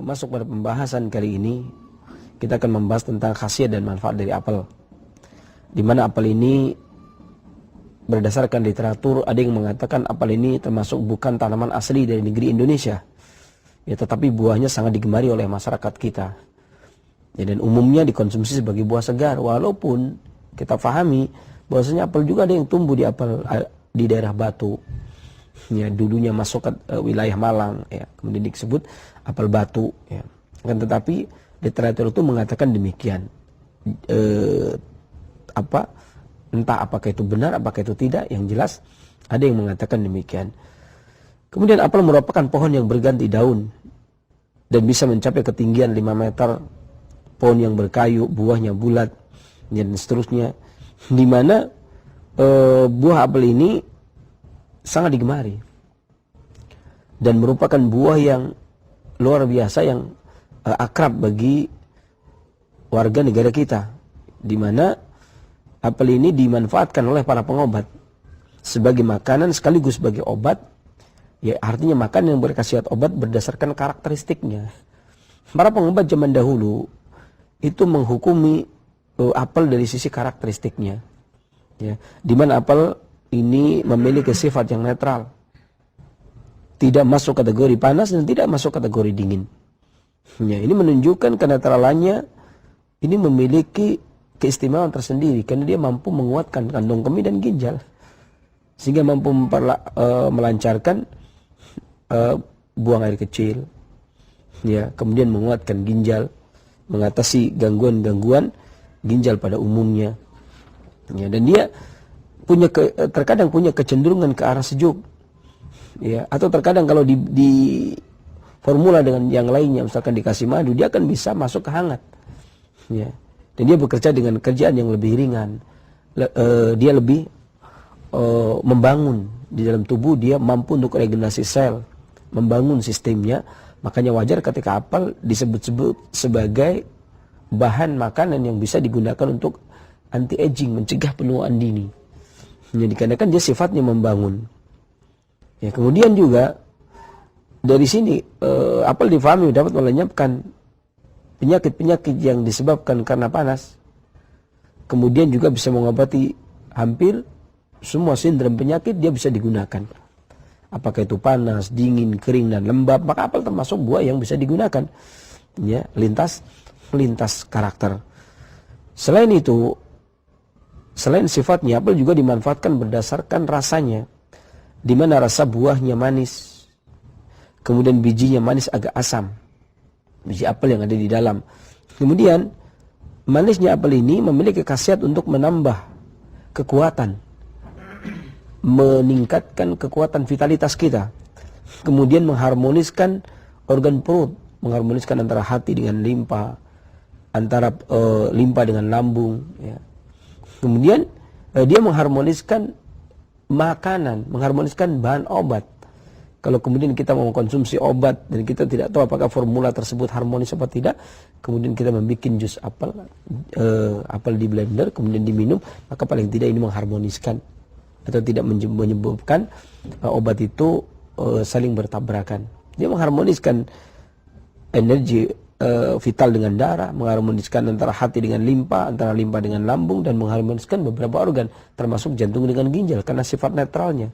masuk pada pembahasan kali ini, kita akan membahas tentang khasiat dan manfaat dari apel. Di mana apel ini berdasarkan literatur ada yang mengatakan apel ini termasuk bukan tanaman asli dari negeri Indonesia. Ya, tetapi buahnya sangat digemari oleh masyarakat kita. Ya, dan umumnya dikonsumsi sebagai buah segar, walaupun kita pahami bahwasanya apel juga ada yang tumbuh di daerah Batu. Ya, dulunya masuk ke wilayah Malang, ya, kemudian disebut apel Batu, ya. Kan tetapi literatur itu mengatakan demikian. Entah apakah itu benar, apakah itu tidak, yang jelas ada yang mengatakan demikian. Kemudian apel merupakan pohon yang berganti daun dan bisa mencapai ketinggian 5 meter, pohon yang berkayu, buahnya bulat, dan seterusnya. Di mana buah apel ini sangat digemari dan merupakan buah yang luar biasa, yang akrab bagi warga negara kita, di mana apel ini dimanfaatkan oleh para pengobat sebagai makanan sekaligus sebagai obat. Ya, artinya makanan yang berkhasiat obat berdasarkan karakteristiknya. Para pengobat zaman dahulu itu menghukumi apel dari sisi karakteristiknya, ya, di mana apel ini memiliki sifat yang netral, tidak masuk kategori panas dan tidak masuk kategori dingin. Ya, ini menunjukkan kenetralannya. Ini memiliki keistimewaan tersendiri karena dia mampu menguatkan kandung kemih dan ginjal, sehingga mampu melancarkan buang air kecil, ya, kemudian menguatkan ginjal, mengatasi gangguan-gangguan ginjal pada umumnya, ya, dan dia terkadang punya kecenderungan ke arah sejuk, ya, atau terkadang kalau di formula dengan yang lainnya, misalkan dikasih madu, dia akan bisa masuk ke hangat, ya, dan dia bekerja dengan kerjaan yang lebih ringan. Dia lebih membangun di dalam tubuh, dia mampu untuk regenerasi sel, membangun sistemnya. Makanya wajar ketika apel disebut-sebut sebagai bahan makanan yang bisa digunakan untuk anti-aging, mencegah penuaan dini. Jadi karena kan dia sifatnya membangun. Ya, kemudian juga dari sini apel difahami dapat melenyapkan penyakit-penyakit yang disebabkan karena panas. Kemudian juga bisa mengobati hampir semua sindrom penyakit, dia bisa digunakan. Apakah itu panas, dingin, kering, dan lembab, maka apel termasuk buah yang bisa digunakan. Ya, lintas karakter. Selain itu, selain sifatnya, apel juga dimanfaatkan berdasarkan rasanya, di mana rasa buahnya manis, kemudian bijinya manis agak asam, biji apel yang ada di dalam. Kemudian manisnya apel ini memiliki khasiat untuk menambah kekuatan, meningkatkan kekuatan vitalitas kita, kemudian mengharmoniskan organ perut, mengharmoniskan antara hati dengan limpa, antara limpa dengan lambung, ya. Kemudian dia mengharmoniskan makanan, mengharmoniskan bahan obat. Kalau kemudian kita mau mengkonsumsi obat dan kita tidak tahu apakah formula tersebut harmonis atau tidak, kemudian kita membuat jus apel di blender, kemudian diminum, maka paling tidak ini mengharmoniskan atau tidak menyebabkan obat itu saling bertabrakan. Dia mengharmoniskan energi vital dengan darah, mengharmoniskan antara hati dengan limpa, antara limpa dengan lambung, dan mengharmoniskan beberapa organ termasuk jantung dengan ginjal karena sifat netralnya.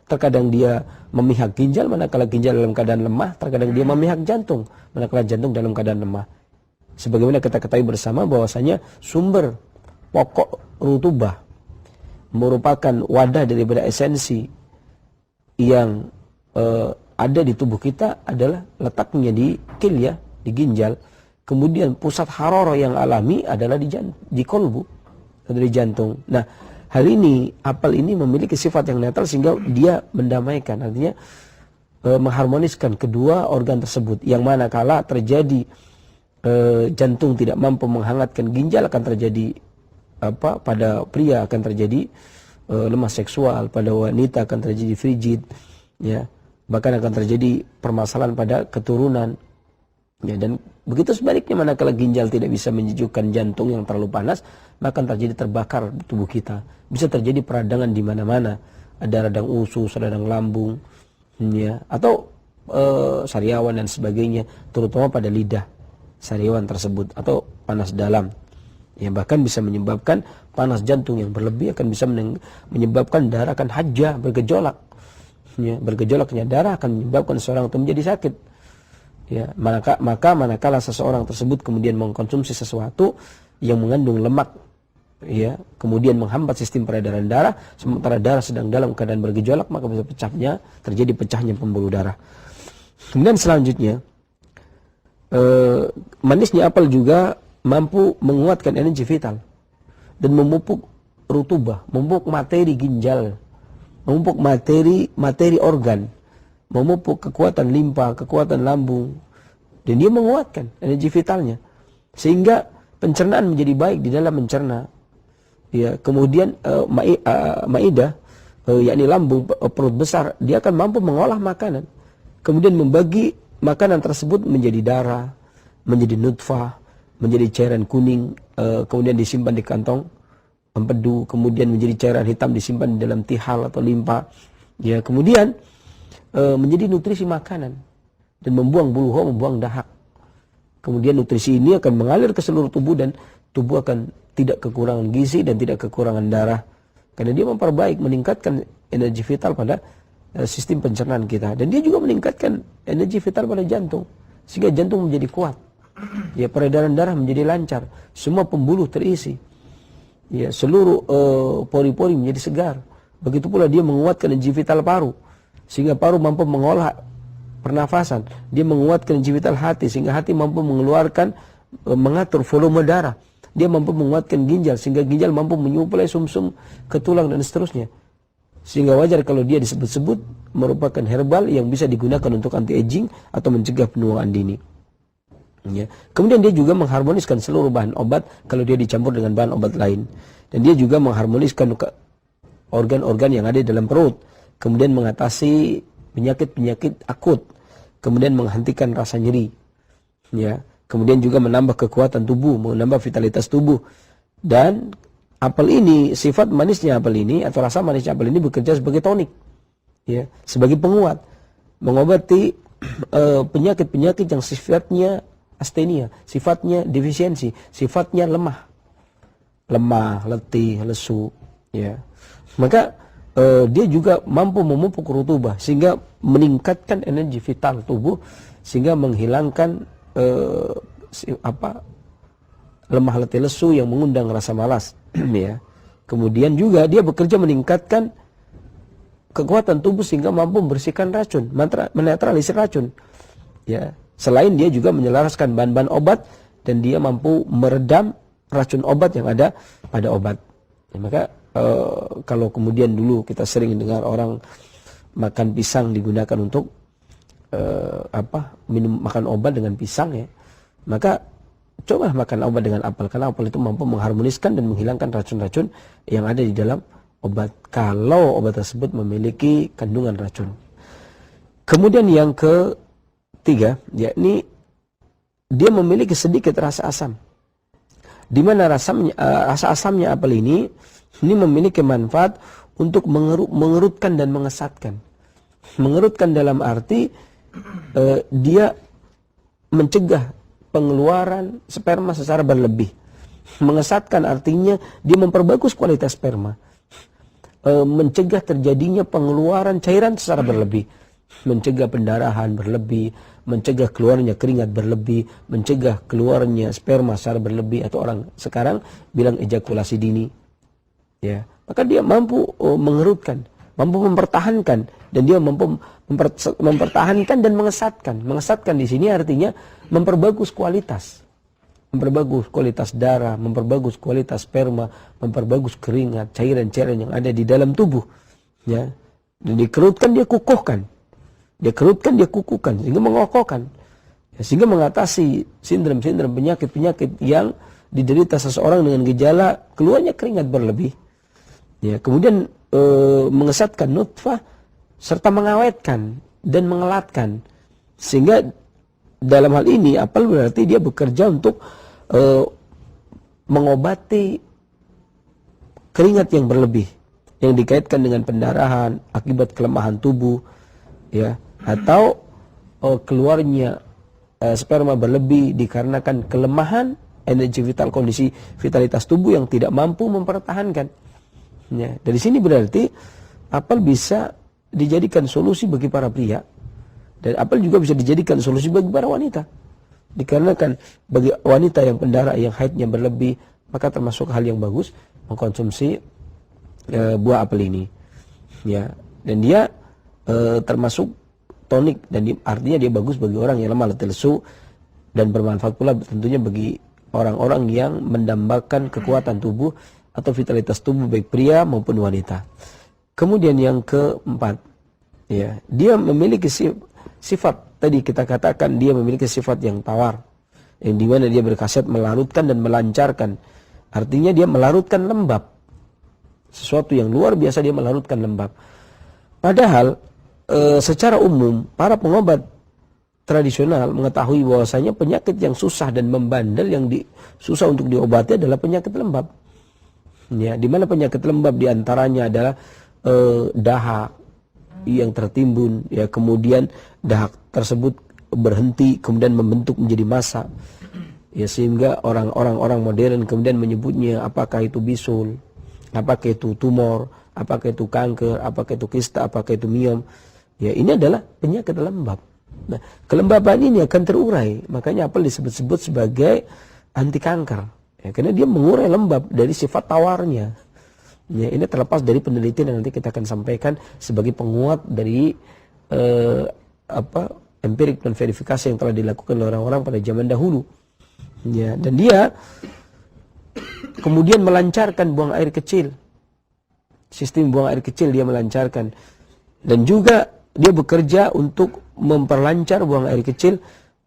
Terkadang dia memihak ginjal manakala ginjal dalam keadaan lemah, terkadang dia memihak jantung manakala jantung dalam keadaan lemah. Sebagaimana kita ketahui bersama bahwasanya sumber pokok rutubah merupakan wadah daripada esensi yang ada di tubuh kita adalah letaknya di kilya, di ginjal. Kemudian pusat haroro yang alami adalah di kolbu atau di jantung. Nah, hal ini, apel ini memiliki sifat yang netral sehingga dia mendamaikan, artinya mengharmoniskan kedua organ tersebut. Yang mana kala terjadi jantung tidak mampu menghangatkan ginjal, akan terjadi pada pria akan terjadi lemah seksual, pada wanita akan terjadi frigid, ya, bahkan akan terjadi permasalahan pada keturunan, ya. Dan begitu sebaliknya, manakala ginjal tidak bisa menyejukkan jantung yang terlalu panas, maka akan terjadi terbakar tubuh kita, bisa terjadi peradangan di mana-mana, ada radang usus, radang lambung, ya, atau sariawan dan sebagainya, terutama pada lidah sariawan tersebut, atau panas dalam. Yang bahkan bisa menyebabkan panas jantung yang berlebih, akan bisa menyebabkan darah akan haja, bergejolak. Ya, bergejolaknya darah akan menyebabkan seorang itu menjadi sakit. Ya, maka manakala seseorang tersebut kemudian mengkonsumsi sesuatu yang mengandung lemak, ya, kemudian menghambat sistem peredaran darah, sementara darah sedang dalam keadaan bergejolak, maka bisa terjadi pecahnya pembuluh darah. Kemudian selanjutnya, manisnya apel juga mampu menguatkan energi vital dan memupuk rutubah, memupuk materi ginjal, memupuk materi organ, memupuk kekuatan limpa, kekuatan lambung, dan dia menguatkan energi vitalnya sehingga pencernaan menjadi baik di dalam mencerna. Ya, kemudian maidah, yakni lambung, perut besar, dia akan mampu mengolah makanan, kemudian membagi makanan tersebut menjadi darah, menjadi nutfah, menjadi cairan kuning, kemudian disimpan di kantong empedu, kemudian menjadi cairan hitam disimpan di dalam tihal atau limpa. Ya, kemudian menjadi nutrisi makanan dan membuang buluho, membuang dahak. Kemudian nutrisi ini akan mengalir ke seluruh tubuh dan tubuh akan tidak kekurangan gizi dan tidak kekurangan darah, karena dia memperbaik, meningkatkan energi vital pada sistem pencernaan kita, dan dia juga meningkatkan energi vital pada jantung sehingga jantung menjadi kuat. Ya, peredaran darah menjadi lancar, semua pembuluh terisi. Ya, seluruh pori-pori menjadi segar. Begitu pula dia menguatkan energi vital paru sehingga paru mampu mengolah pernafasan. Dia menguatkan energi vital hati sehingga hati mampu mengeluarkan, mengatur volume darah. Dia mampu menguatkan ginjal sehingga ginjal mampu menyuplai sumsum ke tulang dan seterusnya. Sehingga wajar kalau dia disebut-sebut merupakan herbal yang bisa digunakan untuk anti-aging atau mencegah penuaan dini. Ya. Kemudian dia juga mengharmoniskan seluruh bahan obat kalau dia dicampur dengan bahan obat lain. Dan dia juga mengharmoniskan organ-organ yang ada di dalam perut. Kemudian mengatasi penyakit-penyakit akut. Kemudian menghentikan rasa nyeri. Ya. Kemudian juga menambah kekuatan tubuh, menambah vitalitas tubuh. Dan apel ini, sifat manisnya apel ini atau rasa manisnya apel ini bekerja sebagai tonik. Ya, sebagai penguat. Mengobati penyakit-penyakit yang sifatnya astenia, sifatnya defisiensi, sifatnya lemah, letih, lesu, ya. Maka dia juga mampu memupuk rutubah sehingga meningkatkan energi vital tubuh sehingga menghilangkan lemah, letih, lesu yang mengundang rasa malas, ya. Kemudian juga dia bekerja meningkatkan kekuatan tubuh sehingga mampu membersihkan racun, menetralisir racun, ya. Selain dia juga menyelaraskan bahan-bahan obat dan dia mampu meredam racun obat yang ada pada obat. Ya, maka kalau kemudian dulu kita sering dengar orang makan pisang digunakan untuk makan obat dengan pisang, ya. Maka coba makan obat dengan apel, karena apel itu mampu mengharmoniskan dan menghilangkan racun-racun yang ada di dalam obat kalau obat tersebut memiliki kandungan racun. Kemudian yang ketiga, yakni dia memiliki sedikit rasa asam. Di mana rasa asamnya apel ini memiliki manfaat untuk mengerutkan dan mengesatkan. Mengerutkan dalam arti dia mencegah pengeluaran sperma secara berlebih. Mengesatkan artinya dia memperbagus kualitas sperma. Mencegah terjadinya pengeluaran cairan secara berlebih. Mencegah pendarahan berlebih, mencegah keluarnya keringat berlebih, mencegah keluarnya sperma secara berlebih, atau orang sekarang bilang ejakulasi dini. Ya, maka dia mampu mengerutkan, mampu mempertahankan, dan dia mampu mempertahankan dan mengesatkan. Mengesatkan di sini artinya memperbagus kualitas darah, memperbagus kualitas sperma, memperbagus keringat, cairan-cairan yang ada di dalam tubuh. Ya, dan dikerutkan, dia kukuhkan. Dia kerutkan, dia kukuhkan, sehingga mengokohkan, ya, sehingga mengatasi sindrom-sindrom penyakit-penyakit yang diderita seseorang dengan gejala keluarnya keringat berlebih. Ya, kemudian mengesatkan nutfah serta mengawetkan dan mengelatkan, sehingga dalam hal ini apel berarti dia bekerja untuk mengobati keringat yang berlebih yang dikaitkan dengan pendarahan akibat kelemahan tubuh, ya, atau keluarnya sperma berlebih dikarenakan kelemahan energi vital, kondisi vitalitas tubuh yang tidak mampu mempertahankan. Ya, dari sini berarti apel bisa dijadikan solusi bagi para pria, dan apel juga bisa dijadikan solusi bagi para wanita. Dikarenakan bagi wanita yang pendara yang haidnya berlebih, maka termasuk hal yang bagus mengkonsumsi buah apel ini. Ya, dan dia termasuk tonik, dan artinya dia bagus bagi orang yang lemah letih lesu, dan bermanfaat pula tentunya bagi orang-orang yang mendambakan kekuatan tubuh atau vitalitas tubuh baik pria maupun wanita. Kemudian yang keempat, ya, dia memiliki sifat, tadi kita katakan dia memiliki sifat yang tawar, yang dimana dia berkhasiat melarutkan dan melancarkan. Artinya dia melarutkan lembab, sesuatu yang luar biasa, dia melarutkan lembab. Padahal secara umum para pengobat tradisional mengetahui bahwasanya penyakit yang susah dan membandel, yang susah untuk diobati adalah penyakit lembab. Ya, di mana penyakit lembab diantaranya adalah dahak yang tertimbun, ya, kemudian dahak tersebut berhenti kemudian membentuk menjadi massa, ya, sehingga orang modern kemudian menyebutnya apakah itu bisul, apakah itu tumor, apakah itu kanker, apakah itu kista, apakah itu miom. Ya, ini adalah penyakit lembab. Nah, kelembaban ini akan terurai, makanya apel disebut-sebut sebagai anti kanker, ya, karena dia mengurai lembab dari sifat tawarnya. Ya, ini terlepas dari penelitian yang nanti kita akan sampaikan sebagai penguat dari empirik dan verifikasi yang telah dilakukan oleh orang-orang pada zaman dahulu. Ya, dan dia kemudian melancarkan buang air kecil, sistem buang air kecil dia melancarkan, dan juga dia bekerja untuk memperlancar buang air kecil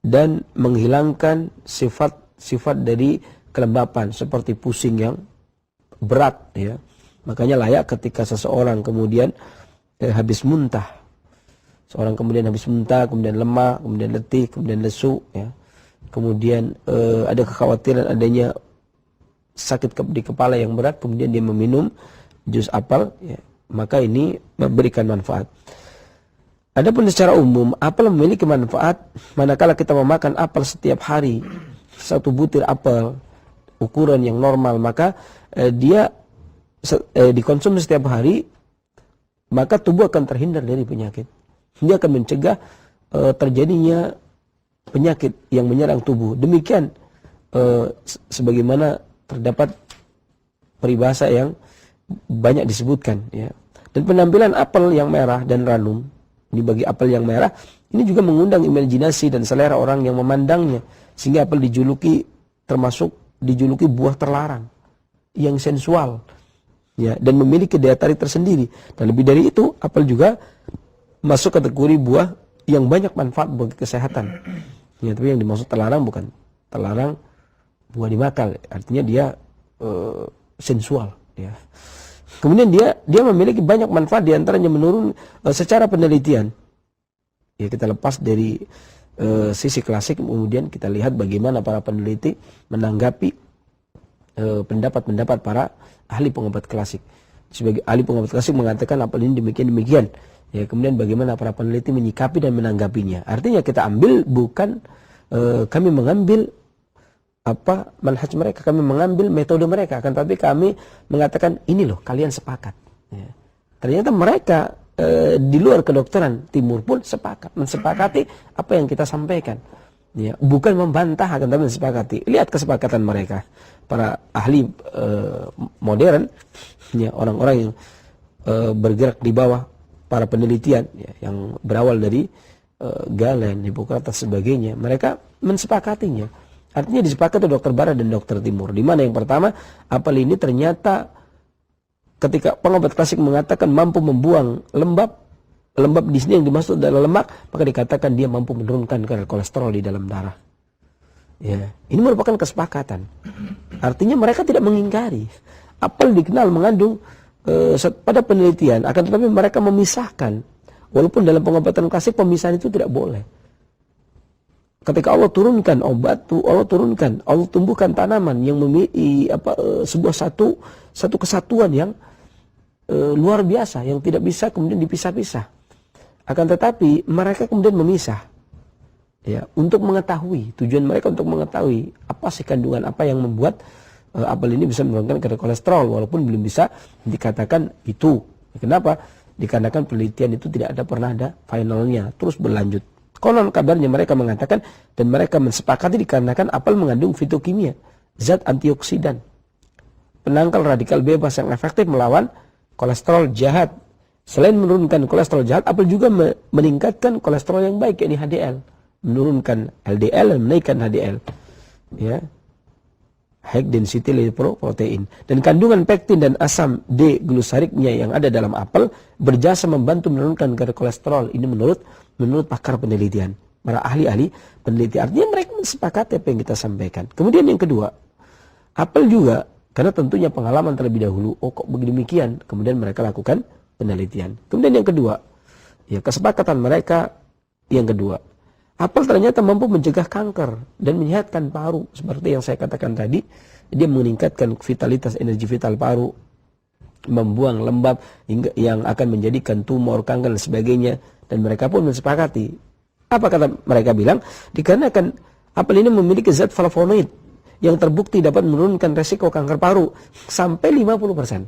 dan menghilangkan sifat-sifat dari kelembapan seperti pusing yang berat, ya. Makanya layak ketika seseorang kemudian habis muntah, seorang kemudian habis muntah, kemudian lemah, kemudian letih, kemudian lesu, ya. Kemudian ada kekhawatiran adanya sakit di kepala yang berat, kemudian dia meminum jus apel, ya, maka ini memberikan manfaat. Adapun secara umum, apel memiliki manfaat manakala kita memakan apel setiap hari. Satu butir apel ukuran yang normal, maka dia dikonsumsi setiap hari, maka tubuh akan terhindar dari penyakit. Dia akan mencegah terjadinya penyakit yang menyerang tubuh. Demikian sebagaimana terdapat peribahasa yang banyak disebutkan, ya. Dan penampilan apel yang merah dan ranum, ini bagi apel yang merah, ini juga mengundang imajinasi dan selera orang yang memandangnya, sehingga apel dijuluki buah terlarang yang sensual, ya, dan memiliki daya tarik tersendiri. Dan lebih dari itu, apel juga masuk kategori buah yang banyak manfaat bagi kesehatan. Ya, tapi yang dimaksud terlarang bukan terlarang buah dimakan, artinya dia sensual, ya. Kemudian dia memiliki banyak manfaat, diantaranya menurun secara penelitian. Ya, kita lepas dari sisi klasik, kemudian kita lihat bagaimana para peneliti menanggapi pendapat-pendapat para ahli pengobat klasik. Sebagai ahli pengobat klasik mengatakan apel ini demikian. Ya, kemudian bagaimana para peneliti menyikapi dan menanggapinya. Artinya kita ambil bukan kami mengambil manhaj mereka, kami mengambil metode mereka, akan tapi kami mengatakan ini loh, kalian sepakat. Ya. Ternyata mereka di luar kedokteran timur pun mensepakati apa yang kita sampaikan. Ya, bukan membantah, akan tapi mensepakati. Lihat kesepakatan mereka, para ahli modern, ya, orang-orang yang bergerak di bawah para penelitian, ya, yang berawal dari Galen, Hippocrates sebagainya, mereka mensepakatinya. Artinya disepakati dokter barat dan dokter timur, di mana yang pertama, apel ini ternyata ketika pengobat klasik mengatakan mampu membuang lembab di sini yang dimaksud adalah lemak, maka dikatakan dia mampu menurunkan kadar kolesterol di dalam darah. Ya, ini merupakan kesepakatan. Artinya mereka tidak mengingkari. Apel dikenal mengandung pada penelitian, akan tetapi mereka memisahkan. Walaupun dalam pengobatan klasik pemisahan itu tidak boleh. Ketika Allah turunkan obat, Allah tumbuhkan tanaman yang memiliki sebuah satu kesatuan yang luar biasa, yang tidak bisa kemudian dipisah-pisah. Akan tetapi mereka kemudian memisah. Ya, untuk mengetahui, tujuan mereka untuk mengetahui apa sih kandungan apa yang membuat apel ini bisa menurunkan kadar kolesterol, walaupun belum bisa dikatakan itu. Kenapa? Dikarenakan penelitian itu tidak ada pernah ada finalnya, terus berlanjut. Konon kabarnya mereka mengatakan dan mereka mensepakati dikarenakan apel mengandung fitokimia, zat antioksidan, penangkal radikal bebas yang efektif melawan kolesterol jahat. Selain menurunkan kolesterol jahat, apel juga meningkatkan kolesterol yang baik, yakni HDL, menurunkan LDL dan menaikkan HDL. Ya. High density lipoprotein, dan kandungan pektin dan asam D-glusariknya yang ada dalam apel berjasa membantu menurunkan kadar kolesterol. Ini menurut pakar penelitian, para ahli-ahli peneliti. Artinya mereka mensepakati apa yang kita sampaikan. Kemudian yang kedua, apel juga karena tentunya pengalaman terlebih dahulu, oh kok begini-demikian, kemudian mereka lakukan penelitian. Kemudian yang kedua, ya kesepakatan mereka yang kedua, apel ternyata mampu mencegah kanker dan menyehatkan paru. Seperti yang saya katakan tadi, dia meningkatkan vitalitas energi vital paru, membuang lembab hingga yang akan menjadikan tumor, kanker dan sebagainya. Dan mereka pun mensepakati. Apa kata mereka bilang? Dikarenakan apel ini memiliki zat flavonoid yang terbukti dapat menurunkan resiko kanker paru sampai 50%.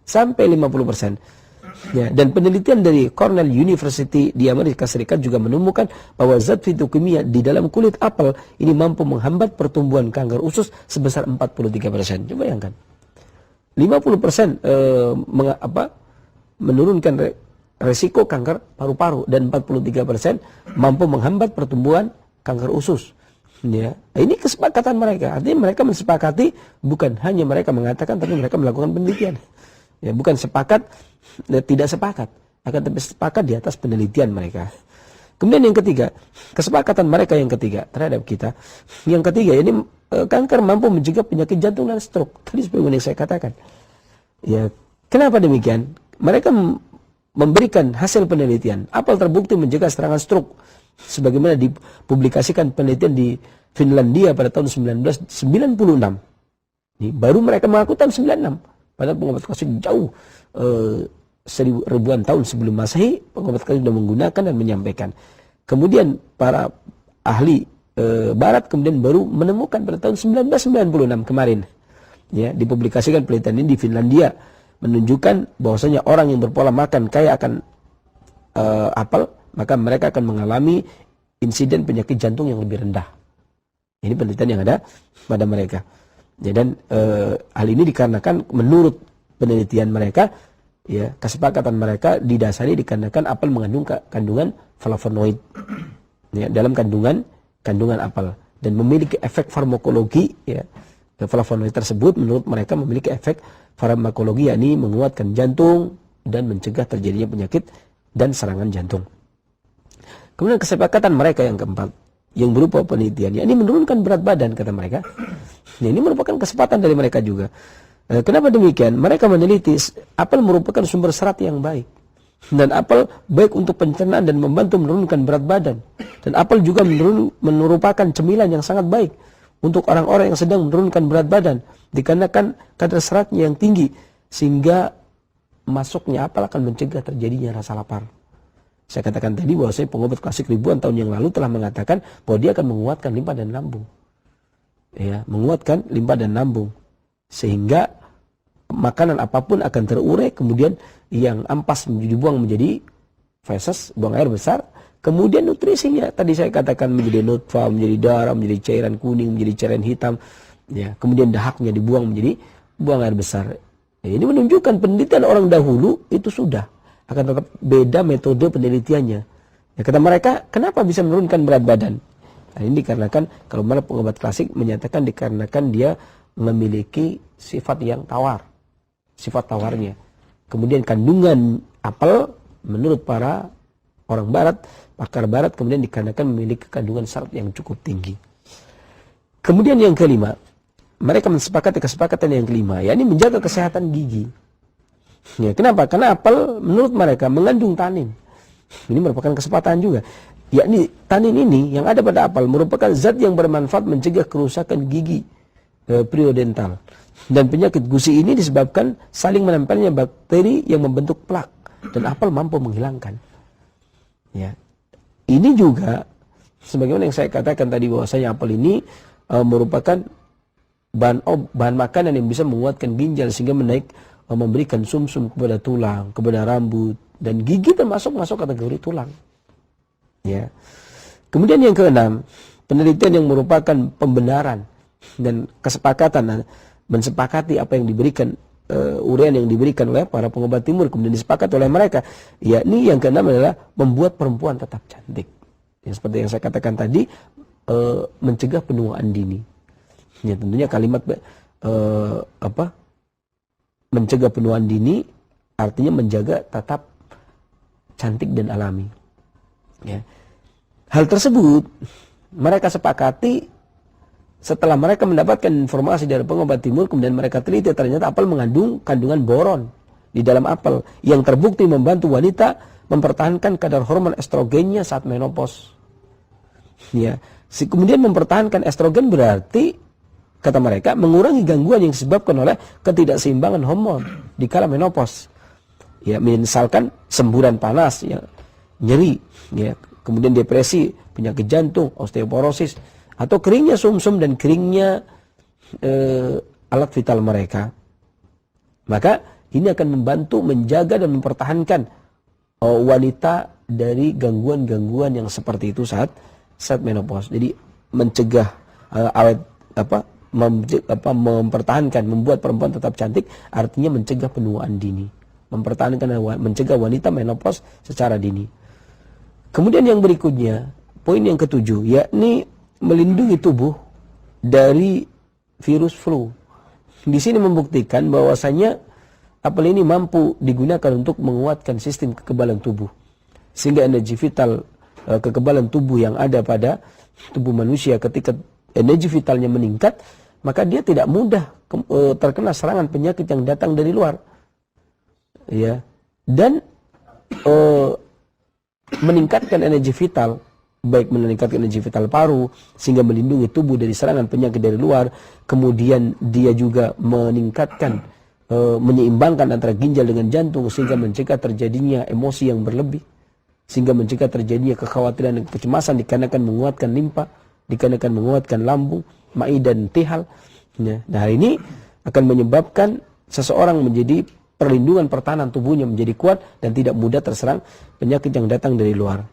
Sampai 50%. Ya, dan penelitian dari Cornell University di Amerika Serikat juga menemukan bahwa zat fitokimia di dalam kulit apel ini mampu menghambat pertumbuhan kanker usus sebesar 43%. Coba bayangkan. 50% menurunkan resiko kanker paru-paru dan 43% mampu menghambat pertumbuhan kanker usus. Ya, ini kesepakatan mereka. Artinya mereka mensepakati, bukan hanya mereka mengatakan, tapi mereka melakukan penelitian. Ya, bukan sepakat, tidak sepakat, akan tapi sepakat di atas penelitian mereka. Kemudian yang ketiga, kesepakatan mereka yang ketiga terhadap kita. Yang ketiga, ini kanker mampu mencegah penyakit jantung dan stroke. Tadi seperti yang saya katakan. Ya, kenapa demikian? Mereka memberikan hasil penelitian. Apel terbukti mencegah serangan stroke. Sebagaimana dipublikasikan penelitian di Finlandia pada tahun 1996. Ini baru mereka mengaku tahun 96. Padahal pengobat klasik jauh ribuan tahun sebelum Masehi, pengobat klasik sudah menggunakan dan menyampaikan. Kemudian para ahli Barat kemudian baru menemukan pada tahun 1996 kemarin, ya, dipublikasikan penelitian ini di Finlandia, menunjukkan bahwasanya orang yang berpola makan kaya akan apel, maka mereka akan mengalami insiden penyakit jantung yang lebih rendah. Ini penelitian yang ada pada mereka. Ya, dan hal ini dikarenakan menurut penelitian mereka, ya, kesepakatan mereka didasari dikarenakan apel mengandung kandungan flavonoid, ya, dalam kandungan apel, dan memiliki efek farmakologi, ya, flavonoid tersebut menurut mereka memiliki efek farmakologi, yakni menguatkan jantung dan mencegah terjadinya penyakit dan serangan jantung. Kemudian kesepakatan mereka yang keempat, yang berupa penelitian, yakni menurunkan berat badan, kata mereka. Nah, ini merupakan kesempatan dari mereka juga. Kenapa demikian? Mereka meneliti apel merupakan sumber serat yang baik. Dan apel baik untuk pencernaan dan membantu menurunkan berat badan. Dan apel juga merupakan cemilan yang sangat baik untuk orang-orang yang sedang menurunkan berat badan. Dikarenakan kadar seratnya yang tinggi, sehingga masuknya apel akan mencegah terjadinya rasa lapar. Saya katakan tadi bahwa pengobat klasik ribuan tahun yang lalu telah mengatakan bahwa dia akan menguatkan limpa dan lambung. Ya, menguatkan limpa dan lambung, sehingga makanan apapun akan terurai, kemudian yang ampas dibuang menjadi feses, buang air besar, kemudian nutrisinya tadi saya katakan menjadi nutfah, menjadi darah, menjadi cairan kuning, menjadi cairan hitam, ya, kemudian dahaknya dibuang menjadi buang air besar. Ya, ini menunjukkan penelitian orang dahulu itu sudah, akan tetap beda metode penelitiannya. Ya, kata mereka, kenapa bisa menurunkan berat badan? Nah, ini dikarenakan, kalau mana pengobat klasik menyatakan dikarenakan dia memiliki sifat yang tawar, sifat tawarnya. Kemudian kandungan apel menurut para orang Barat, pakar Barat, kemudian dikarenakan memiliki kandungan serat yang cukup tinggi. Kemudian yang kelima, mereka mensepakati kesepakatan yang kelima, yakni menjaga kesehatan gigi. Ya, kenapa? Karena apel menurut mereka mengandung tanin. Ini merupakan kesempatan juga. Yakni tanin ini yang ada pada apel merupakan zat yang bermanfaat mencegah kerusakan gigi periodontal. Dan penyakit gusi ini disebabkan saling menempelnya bakteri yang membentuk plak, dan apel mampu menghilangkan. Ya. Ini juga Sebagaimana yang saya katakan tadi bahwasanya apel ini merupakan bahan makanan yang bisa menguatkan ginjal sehingga memberikan sumsum kepada tulang, kepada rambut, dan gigi termasuk masuk kategori tulang. Ya. Kemudian yang keenam, penelitian yang merupakan pembenaran dan kesepakatan, mensepakati apa yang diberikan, uraian yang diberikan oleh para pengobat timur kemudian disepakati oleh mereka, yakni yang keenam adalah membuat perempuan tetap cantik. Yang seperti yang saya katakan tadi, mencegah penuaan dini. Ya, tentunya kalimat mencegah penuaan dini artinya menjaga tetap cantik dan alami. Ya. Hal tersebut mereka sepakati setelah mereka mendapatkan informasi dari pengobat timur, kemudian mereka teliti, ternyata apel mengandung kandungan boron di dalam apel yang terbukti membantu wanita mempertahankan kadar hormon estrogennya saat menopause. Ya, kemudian mempertahankan estrogen berarti kata mereka mengurangi gangguan yang disebabkan oleh ketidakseimbangan hormon di kala menopause. Ya, misalkan semburan panas, ya, nyeri, ya, kemudian depresi, penyakit jantung, osteoporosis, atau keringnya sumsum dan keringnya alat vital mereka. Maka ini akan membantu menjaga dan mempertahankan wanita dari gangguan-gangguan yang seperti itu saat menopause. Jadi mencegah mempertahankan, membuat perempuan tetap cantik, artinya mencegah penuaan dini, mencegah wanita menopause secara dini. Kemudian yang berikutnya, poin yang ketujuh, yakni melindungi tubuh dari virus flu. Di sini membuktikan bahwasanya apel ini mampu digunakan untuk menguatkan sistem kekebalan tubuh, sehingga energi vital, kekebalan tubuh yang ada pada tubuh manusia ketika energi vitalnya meningkat, maka dia tidak mudah terkena serangan penyakit yang datang dari luar. Ya. Dan meningkatkan energi vital, baik meningkatkan energi vital paru sehingga melindungi tubuh dari serangan penyakit dari luar, kemudian dia juga meningkatkan, menyeimbangkan antara ginjal dengan jantung sehingga mencegah terjadinya emosi yang berlebih, sehingga mencegah terjadinya kekhawatiran dan kecemasan dikarenakan menguatkan limpa, dikarenakan menguatkan lambung, ma'i dan tihal. Nah, hal ini akan menyebabkan seseorang menjadi perlindungan pertahanan tubuhnya menjadi kuat dan tidak mudah terserang penyakit yang datang dari luar.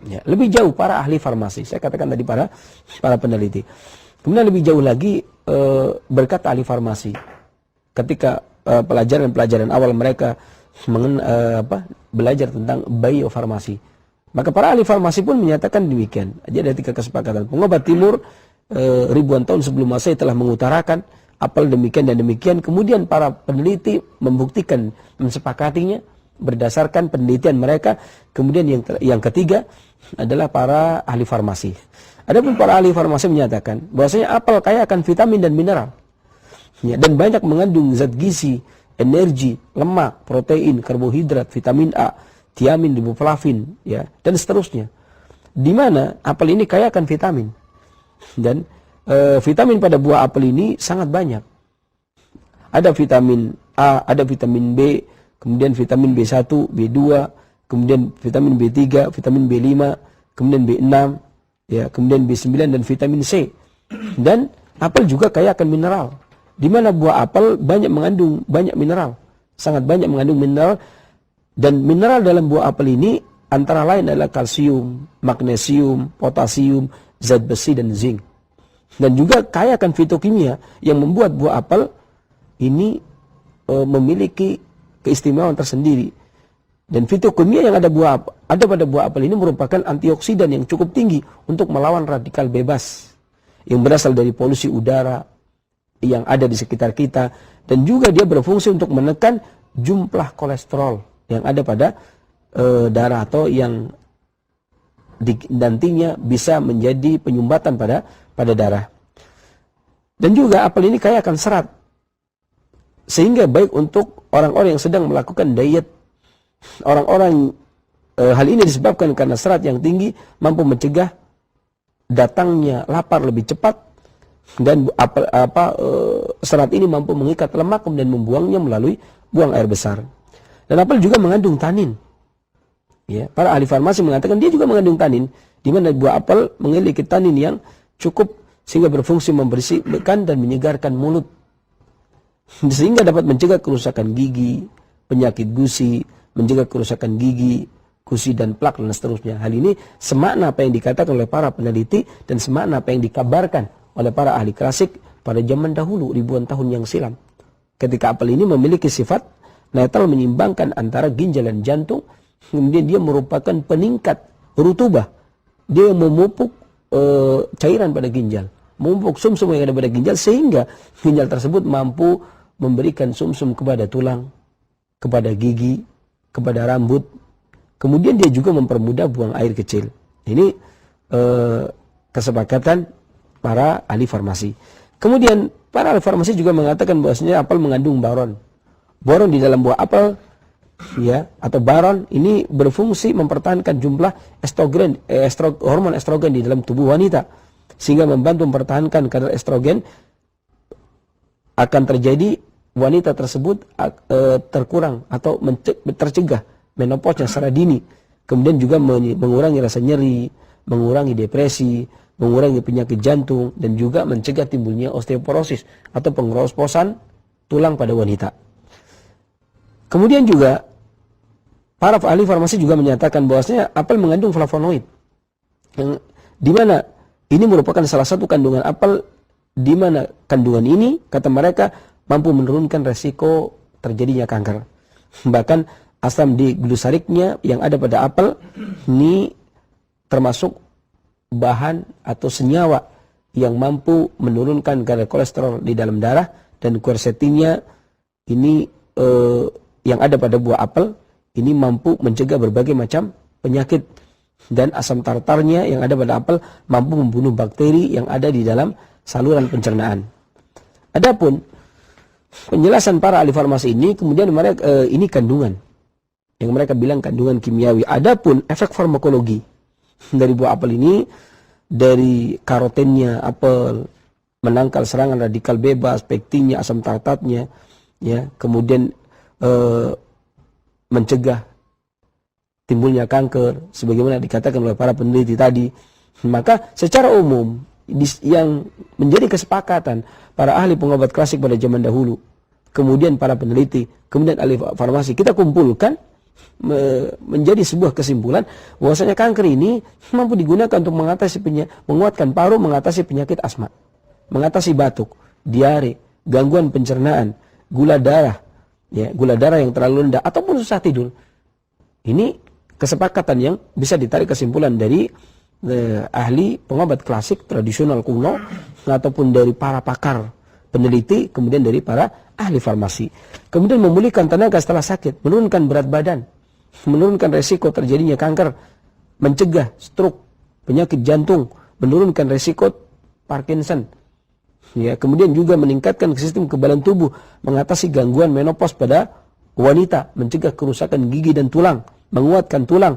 Ya, lebih jauh para ahli farmasi, saya katakan tadi para peneliti. Kemudian lebih jauh lagi berkata ahli farmasi, ketika pelajaran awal mereka belajar tentang biofarmasi, maka para ahli farmasi pun menyatakan demikian. Jadi ada 3 kesepakatan. Pengobat timur ribuan tahun sebelum Masehi telah mengutarakan apel demikian dan demikian. Kemudian para peneliti membuktikan, mensepakatinya berdasarkan penelitian mereka. Kemudian yang ketiga adalah para ahli farmasi. Adapun para ahli farmasi menyatakan bahwasanya apel kaya akan vitamin dan mineral, ya, dan banyak mengandung zat gizi, energi, lemak, protein, karbohidrat, vitamin A, tiamin, riboflavin, ya, dan seterusnya. Di mana apel ini kaya akan vitamin, dan vitamin pada buah apel ini sangat banyak. Ada vitamin A, ada vitamin B, kemudian vitamin B1, B2, kemudian vitamin B3, vitamin B5, kemudian B6, ya, kemudian B9 dan vitamin C. Dan apel juga kaya akan mineral. Di mana buah apel mengandung banyak mineral, sangat banyak mengandung mineral, dan mineral dalam buah apel ini antara lain adalah kalsium, magnesium, potasium, zat besi dan zinc. Dan juga kaya akan fitokimia yang membuat buah apel ini memiliki keistimewaan tersendiri. Dan fitokimia yang ada pada buah apel ini merupakan antioksidan yang cukup tinggi untuk melawan radikal bebas yang berasal dari polusi udara yang ada di sekitar kita, dan juga dia berfungsi untuk menekan jumlah kolesterol yang ada pada darah atau yang nantinya bisa menjadi penyumbatan pada darah. Dan juga apel ini kaya akan serat, sehingga baik untuk orang-orang yang sedang melakukan diet. Orang-orang hal ini disebabkan karena serat yang tinggi mampu mencegah datangnya lapar lebih cepat, dan serat ini mampu mengikat lemak kemudian membuangnya melalui buang air besar. Dan apel juga mengandung tanin. Ya, para ahli farmasi mengatakan dia juga mengandung tanin di mana buah apel memiliki tanin yang cukup sehingga berfungsi membersihkan dan menyegarkan mulut, sehingga dapat mencegah kerusakan gigi, penyakit gusi, mencegah kerusakan gigi, gusi dan plak dan seterusnya. Hal ini semakna apa yang dikatakan oleh para peneliti dan semakna apa yang dikabarkan oleh para ahli klasik pada zaman dahulu ribuan tahun yang silam. Ketika apel ini memiliki sifat netral menyeimbangkan antara ginjal dan jantung, kemudian dia merupakan peningkat rutubah. Dia memupuk cairan pada ginjal, memupuk sumsum yang ada pada ginjal, sehingga ginjal tersebut mampu memberikan sumsum kepada tulang, kepada gigi, kepada rambut. Kemudian dia juga mempermudah buang air kecil. Ini kesepakatan para ahli farmasi. Kemudian para ahli farmasi juga mengatakan bahwasanya apel mengandung boron. Boron di dalam buah apel, ya, atau baron ini berfungsi mempertahankan jumlah estrogen, hormon estrogen di dalam tubuh wanita, sehingga membantu mempertahankan kadar estrogen. Akan terjadi wanita tersebut terkurang atau tercegah menopause secara dini. Kemudian juga mengurangi rasa nyeri, mengurangi depresi, mengurangi penyakit jantung, dan juga mencegah timbulnya osteoporosis atau pengerosposan tulang pada wanita. Kemudian juga para ahli farmasi juga menyatakan bahwasanya apel mengandung flavonoid, yang dimana ini merupakan salah satu kandungan apel, di mana kandungan ini kata mereka mampu menurunkan resiko terjadinya kanker. Bahkan asam diglyceriknya yang ada pada apel ini termasuk bahan atau senyawa yang mampu menurunkan kadar kolesterol di dalam darah, dan quercetinnya ini yang ada pada buah apel ini mampu mencegah berbagai macam penyakit, dan asam tartarnya yang ada pada apel mampu membunuh bakteri yang ada di dalam saluran pencernaan. Adapun penjelasan para ahli farmasi ini, kemudian mereka ini kandungan yang mereka bilang kandungan kimiawi. Adapun efek farmakologi dari buah apel ini, dari karotennya apel, menangkal serangan radikal bebas, pektinnya, asam tartatnya, ya, kemudian mencegah timbulnya kanker sebagaimana dikatakan oleh para peneliti tadi. Maka secara umum yang menjadi kesepakatan para ahli pengobat klasik pada zaman dahulu, kemudian para peneliti, kemudian ahli farmasi, kita kumpulkan menjadi sebuah kesimpulan bahwasanya kanker ini mampu digunakan untuk menguatkan paru, mengatasi penyakit asma, mengatasi batuk, diare, gangguan pencernaan, gula darah, ya, gula darah yang terlalu rendah, ataupun susah tidur. Ini kesepakatan yang bisa ditarik kesimpulan dari ahli pengobat klasik tradisional kuno, ataupun dari para pakar peneliti, kemudian dari para ahli farmasi. Kemudian memulihkan tenaga setelah sakit, menurunkan berat badan, menurunkan resiko terjadinya kanker, mencegah stroke, penyakit jantung, menurunkan resiko Parkinson. Ya, kemudian juga meningkatkan sistem kekebalan tubuh, mengatasi gangguan menopause pada wanita, mencegah kerusakan gigi dan tulang, menguatkan tulang,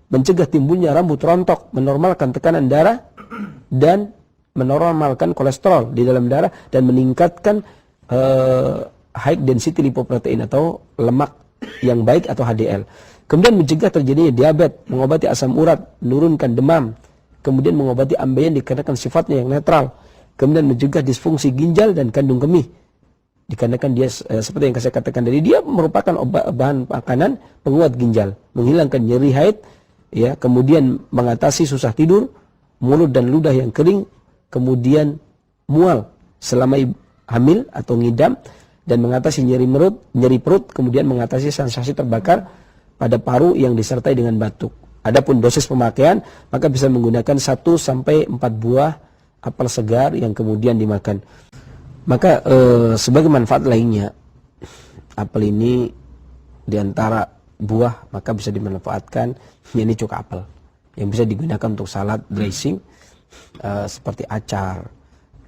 mencegah timbulnya rambut rontok, menormalkan tekanan darah, dan menormalkan kolesterol di dalam darah, dan meningkatkan high density lipoprotein atau lemak yang baik atau HDL. Kemudian mencegah terjadinya diabetes, mengobati asam urat, menurunkan demam, kemudian mengobati ambeien dikarenakan sifatnya yang netral. Kemudian mencegah disfungsi ginjal dan kandung kemih, dikarenakan dia seperti yang saya katakan tadi, dia merupakan bahan makanan penguat ginjal, menghilangkan nyeri haid, ya, kemudian mengatasi susah tidur, mulut dan ludah yang kering, kemudian mual selama hamil atau ngidam, dan mengatasi nyeri perut, kemudian mengatasi sensasi terbakar pada paru yang disertai dengan batuk. Adapun dosis pemakaian, maka bisa menggunakan 1 sampai 4 buah apel segar yang kemudian dimakan. Maka sebagai manfaat lainnya, apel ini diantara buah maka bisa dimanfaatkan, ini cuka apel yang bisa digunakan untuk salad dressing, seperti acar,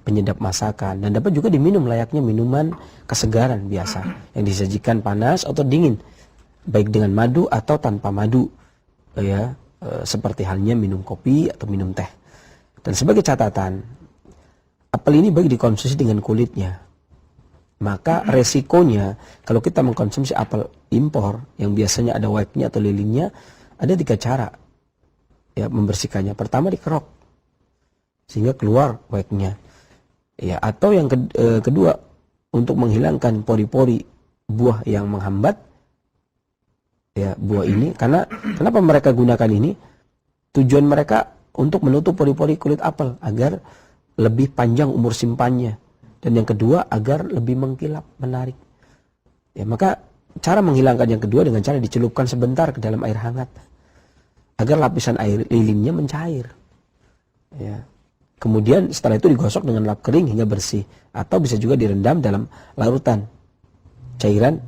penyedap masakan, dan dapat juga diminum layaknya minuman kesegaran biasa yang disajikan panas atau dingin, baik dengan madu atau tanpa madu, ya, seperti halnya minum kopi atau minum teh. Dan sebagai catatan, apel ini baik dikonsumsi dengan kulitnya. Maka resikonya kalau kita mengkonsumsi apel impor yang biasanya ada white-nya atau lilinnya, ada 3 cara. ya membersihkannya? Pertama dikerok sehingga keluar waxnya. Ya, atau yang kedua untuk menghilangkan pori-pori buah yang menghambat ya buah ini. Karena kenapa mereka gunakan ini? Tujuan mereka untuk menutup pori-pori kulit apel agar lebih panjang umur simpannya. Dan yang kedua agar lebih mengkilap, menarik. Ya, maka cara menghilangkan yang kedua dengan cara dicelupkan sebentar ke dalam air hangat agar lapisan air lilinnya mencair. Ya. Kemudian setelah itu digosok dengan lap kering hingga bersih, atau bisa juga direndam dalam larutan cairan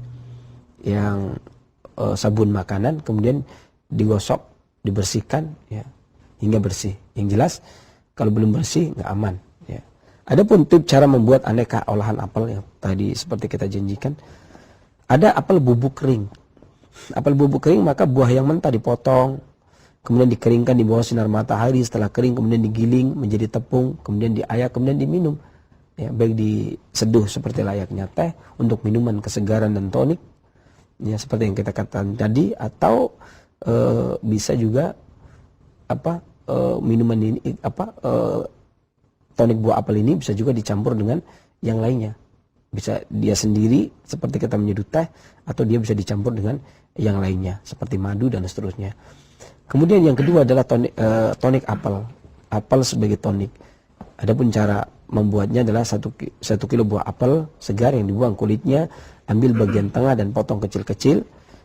yang sabun makanan, kemudian digosok, dibersihkan ya hingga bersih. Yang jelas kalau belum bersih nggak aman. Ya. Adapun tips cara membuat aneka olahan apel yang tadi seperti kita janjikan, ada apel bubuk kering. Apel bubuk kering maka buah yang mentah dipotong, kemudian dikeringkan di bawah sinar matahari. Setelah kering kemudian digiling menjadi tepung, kemudian diayak, kemudian diminum. Ya, baik diseduh seperti layaknya teh untuk minuman kesegaran dan tonik. Ya, seperti yang kita katakan tadi, atau bisa juga minuman ini tonik buah apel ini bisa juga dicampur dengan yang lainnya. Bisa dia sendiri seperti kita menyeduh teh, atau dia bisa dicampur dengan yang lainnya seperti madu dan seterusnya. Kemudian yang kedua adalah tonik apel. Apel sebagai tonik. Adapun cara membuatnya adalah 1 kilo buah apel segar yang dibuang kulitnya, ambil bagian tengah dan potong kecil-kecil,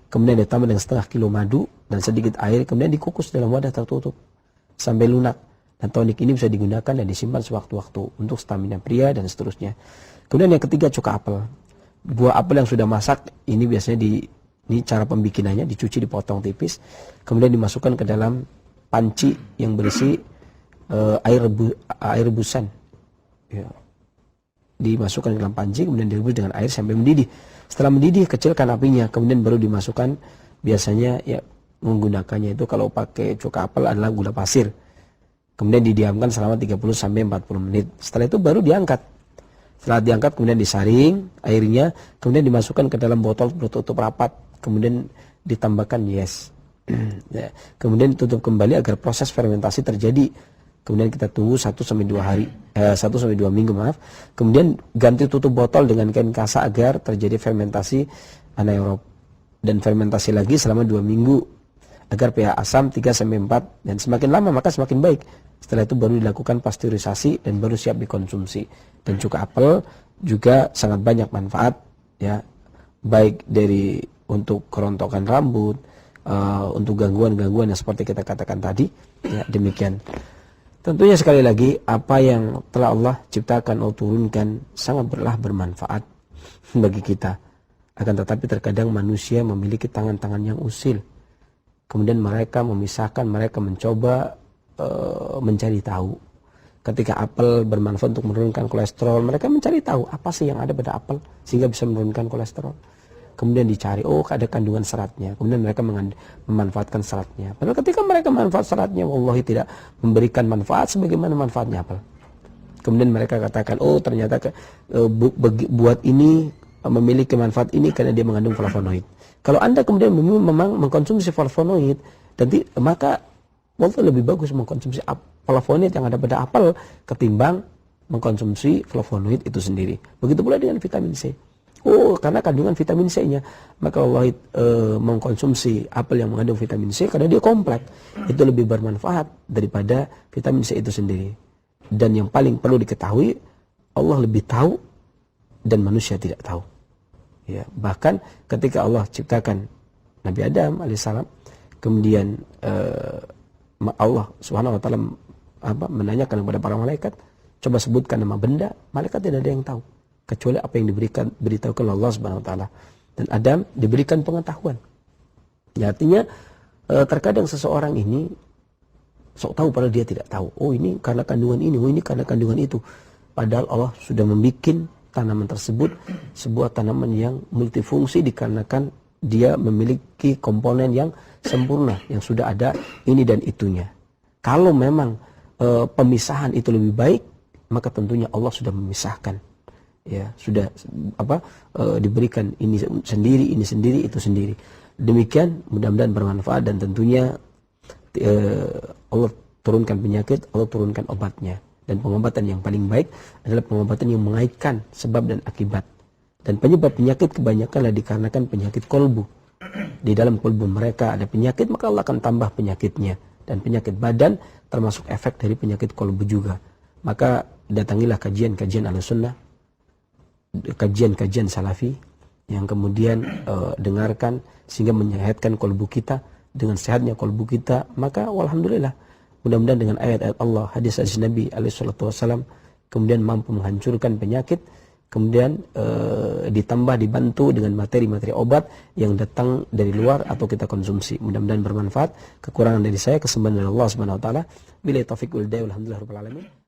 kemudian ditambah dengan setengah kilo madu dan sedikit air, kemudian dikukus dalam wadah tertutup sampai lunak. Dan tonik ini bisa digunakan dan disimpan sewaktu-waktu untuk stamina pria dan seterusnya. Kemudian yang ketiga cuka apel. Buah apel yang sudah masak ini biasanya ini cara pembikinannya, dicuci, dipotong tipis, kemudian dimasukkan ke dalam panci yang berisi air rebusan. Ya. Dimasukkan ke dalam panci, kemudian direbus dengan air sampai mendidih. Setelah mendidih, kecilkan apinya, kemudian baru dimasukkan. Biasanya ya menggunakannya itu kalau pakai cuka apel adalah gula pasir. Kemudian didiamkan selama 30 sampai 40 menit. Setelah itu baru diangkat. Setelah diangkat kemudian disaring airnya, kemudian dimasukkan ke dalam botol bertutup rapat, kemudian ditambahkan yes. Ya. Kemudian ditutup kembali agar proses fermentasi terjadi. Kemudian kita tunggu 1 sampai 2 minggu, maaf. Kemudian ganti tutup botol dengan kain kasa agar terjadi fermentasi anaerob. Dan fermentasi lagi selama 2 minggu agar pH asam 3 sampai 4, dan semakin lama maka semakin baik. Setelah itu baru dilakukan pasteurisasi dan baru siap dikonsumsi. Dan cuka apel juga sangat banyak manfaat ya, baik dari untuk kerontokan rambut, untuk gangguan-gangguan yang seperti kita katakan tadi ya. Demikian. Tentunya sekali lagi apa yang telah Allah ciptakan atau turunkan sangatlah bermanfaat bagi kita. Akan tetapi terkadang manusia memiliki tangan-tangan yang usil. Kemudian mereka memisahkan, mereka mencoba mencari tahu. Ketika apel bermanfaat untuk menurunkan kolesterol, mereka mencari tahu apa sih yang ada pada apel sehingga bisa menurunkan kolesterol. Kemudian dicari, oh ada kandungan seratnya. Kemudian mereka memanfaatkan seratnya. Padahal ketika mereka manfaat seratnya, wallahi tidak memberikan manfaat sebagaimana manfaatnya apel. Kemudian mereka katakan, oh ternyata buat ini memiliki manfaat ini karena dia mengandung flavonoid. Kalau Anda kemudian memang mengkonsumsi flavonoid, maka wallahi lebih bagus mengkonsumsi flavonoid yang ada pada apel ketimbang mengkonsumsi flavonoid itu sendiri. Begitu pula dengan vitamin C. Oh, karena kandungan vitamin C-nya, maka Allah mengkonsumsi apel yang mengandung vitamin C karena dia kompleks. Itu lebih bermanfaat daripada vitamin C itu sendiri. Dan yang paling perlu diketahui, Allah lebih tahu dan manusia tidak tahu. Ya, bahkan ketika Allah ciptakan Nabi Adam alaihissalam, kemudian Allah Subhanahu wa taala menanyakan kepada para malaikat, coba sebutkan nama benda, malaikat tidak ada yang tahu kecuali apa yang diberitahukan Allah Subhanahu wa taala. Dan Adam diberikan pengetahuan. Ya, artinya terkadang seseorang ini sok tahu padahal dia tidak tahu. Oh, ini karena kandungan ini, oh ini karena kandungan itu. Padahal Allah sudah membuat tanaman tersebut sebuah tanaman yang multifungsi dikarenakan dia memiliki komponen yang sempurna, yang sudah ada ini dan itunya. Kalau memang pemisahan itu lebih baik, maka tentunya Allah sudah memisahkan. Ya, sudah diberikan ini sendiri, itu sendiri. Demikian, mudah-mudahan bermanfaat dan tentunya Allah turunkan penyakit, Allah turunkan obatnya. Dan pengobatan yang paling baik adalah pengobatan yang mengaitkan sebab dan akibat. Dan penyebab penyakit kebanyakan dikarenakan penyakit kolbu. Di dalam kolbu mereka ada penyakit, maka Allah akan tambah penyakitnya. Dan penyakit badan termasuk efek dari penyakit kolbu juga. Maka datangilah kajian-kajian Ahlussunnah, kajian-kajian Salafi, yang kemudian dengarkan sehingga menyehatkan kolbu kita. Dengan sehatnya kolbu kita, maka alhamdulillah, mudah-mudahan dengan ayat-ayat Allah, hadis-hadis Nabi SAW, kemudian mampu menghancurkan penyakit, kemudian ditambah dibantu dengan materi-materi obat yang datang dari luar atau kita konsumsi. Mudah-mudahan bermanfaat. Kekurangan dari saya, kesembahan dari Allah Subhanahu wa taala. Billahi taufiq wal hidayah, walhamdulillahirabbil alamin.